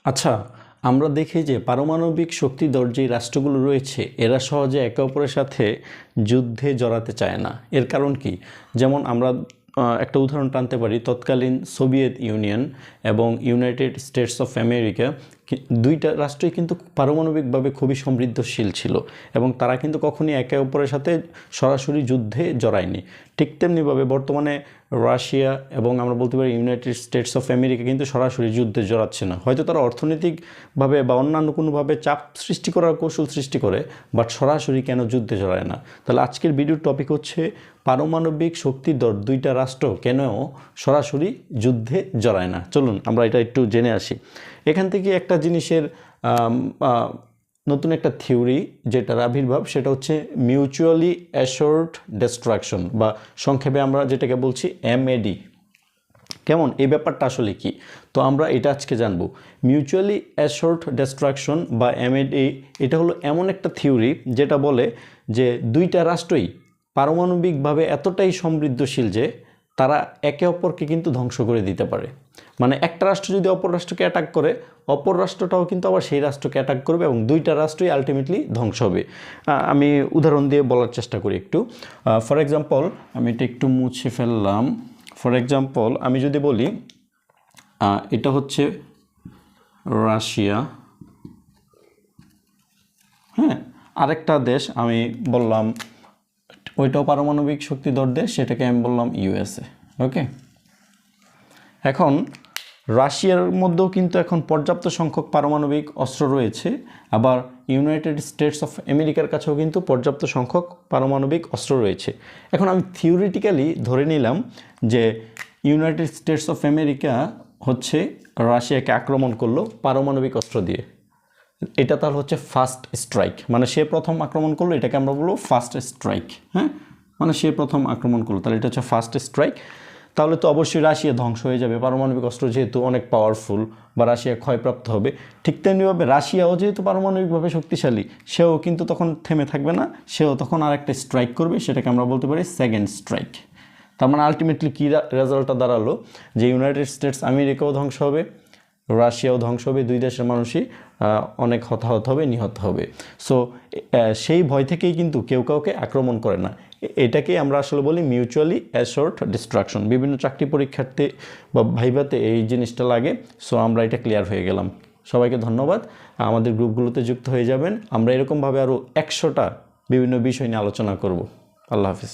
আচ্ছা, আমরা দেখি যে পারমাণবিক শক্তিধর যে রাষ্ট্রগুলো রয়েছে এরা সহজে একে অপরের সাথে যুদ্ধে জড়াতে চায় না। এর কারণ কি? যেমন আমরা একটা উদাহরণ টানতে পারি, তৎকালীন সোভিয়েত ইউনিয়ন এবং ইউনাইটেড স্টেটস অফ আমেরিকা, দুইটা রাষ্ট্রই কিন্তু পারমাণবিকভাবে খুবই সমৃদ্ধশীল ছিল এবং তারা কিন্তু কখনই একে অপরের সাথে সরাসরি যুদ্ধে জড়ায়নি। ঠিক তেমনিভাবে বর্তমানে রাশিয়া এবং আমরা বলতে পারি ইউনাইটেড স্টেটস অফ আমেরিকা কিন্তু সরাসরি যুদ্ধে জড়াচ্ছে না। হয়তো তারা অর্থনৈতিকভাবে বা অন্যান্য কোনোভাবে চাপ সৃষ্টি করার কৌশল সৃষ্টি করে, বাট সরাসরি কেন যুদ্ধে জড়ায় না। তাহলে আজকের ভিডিওর টপিক হচ্ছে পারমাণবিক শক্তিধর দুইটা রাষ্ট্র কেন সরাসরি যুদ্ধে জড়ায় না। চলুন আমরা এটা একটু জেনে আসি। এখান থেকে একটা জিনিসের নতুন একটা থিওরি যেটার আবির্ভাব, সেটা হচ্ছে মিউচুয়ালি অ্যাশোর্ড ডিস্ট্রাকশন, বা সংক্ষেপে আমরা যেটাকে বলছি MAD। কেমন এই ব্যাপারটা আসলে কি? তো আমরা এটা আজকে জানবো। মিউচুয়ালি অ্যাশোর্ড ডিস্ট্রাকশন বা MAD এটা হলো এমন একটা থিওরি যেটা বলে যে দুইটা রাষ্ট্রই পারমাণবিকভাবে এতটাই সমৃদ্ধশীল যে তারা একে অপরকে কিন্তু ধ্বংস করে দিতে পারে। মানে একটা রাষ্ট্র যদি অপর রাষ্ট্রকে অ্যাটাক করে, অপর রাষ্ট্রটাও কিন্তু আবার সেই রাষ্ট্রকে অ্যাটাক করবে এবং দুইটা রাষ্ট্রই আলটিমেটলি ধ্বংস হবে। আমি উদাহরণ দিয়ে বলার চেষ্টা করি একটু। ফর এক্সাম্পল, আমি এটা একটু মুছে ফেললাম। ফর এক্সাম্পল আমি যদি বলি এটা হচ্ছে রাশিয়া, হ্যাঁ, আরেকটা দেশ আমি বললাম ওইটাও পারমাণবিক শক্তিধর দেশ, সেটাকে আমি বললাম USA। ওকে, এখন রাশিয়ার মধ্যেও কিন্তু এখন পর্যাপ্ত সংখ্যক পারমাণবিক অস্ত্র রয়েছে, আবার ইউনাইটেড স্টেটস অফ আমেরিকার কাছেও কিন্তু পর্যাপ্ত সংখ্যক পারমাণবিক অস্ত্র রয়েছে। এখন আমি থিওরিটিক্যালি ধরে নিলাম যে ইউনাইটেড স্টেটস অফ আমেরিকা হচ্ছে রাশিয়াকে আক্রমণ করলো পারমাণবিক অস্ত্র দিয়ে। এটা তাহলে হচ্ছে ফার্স্ট স্ট্রাইক, মানে সে প্রথম আক্রমণ করলো, এটাকে আমরা বলবো ফার্স্ট স্ট্রাইক। হ্যাঁ, মানে সে প্রথম আক্রমণ করলো, তাহলে এটা হচ্ছে ফার্স্ট স্ট্রাইক। তাহলে তো অবশ্যই রাশিয়া ধ্বংস হয়ে যাবে, পারমাণবিক অস্ত্র যেহেতু অনেক পাওয়ারফুল, বা রাশিয়া ক্ষয়প্রাপ্ত হবে। ঠিক তেমনিভাবে রাশিয়াও যেহেতু পারমাণবিকভাবে শক্তিশালী, সেও কিন্তু তখন থেমে থাকবে না, সেও তখন আরেকটা স্ট্রাইক করবে, সেটাকে আমরা বলতে পারি সেকেন্ড স্ট্রাইক। তার মানে আলটিমেটলি কী রেজাল্টটা দাঁড়ালো যে ইউনাইটেড স্টেটস আমেরিকাও ধ্বংস হবে, রাশিয়াও ধ্বংস হবে, দুই দেশের মানুষই অনেক হতাহত হবে, নিহত হবে। সো সেই ভয় থেকেই কিন্তু কেউ কাউকে আক্রমণ করে না। এটাকেই আমরা আসলে বলি মিউচুয়ালি অ্যাশোর্ড ডিস্ট্রাকশন। বিভিন্ন চাকরি পরীক্ষার্থী বা ভাইভাতে এই জিনিসটা লাগে। সো আমরা এটা ক্লিয়ার হয়ে গেলাম। সবাইকে ধন্যবাদ। আমাদের গ্রুপগুলোতে যুক্ত হয়ে যাবেন। আমরা এরকমভাবে আরও 100টা বিভিন্ন বিষয় নিয়ে আলোচনা করব। আল্লাহ হাফিজ।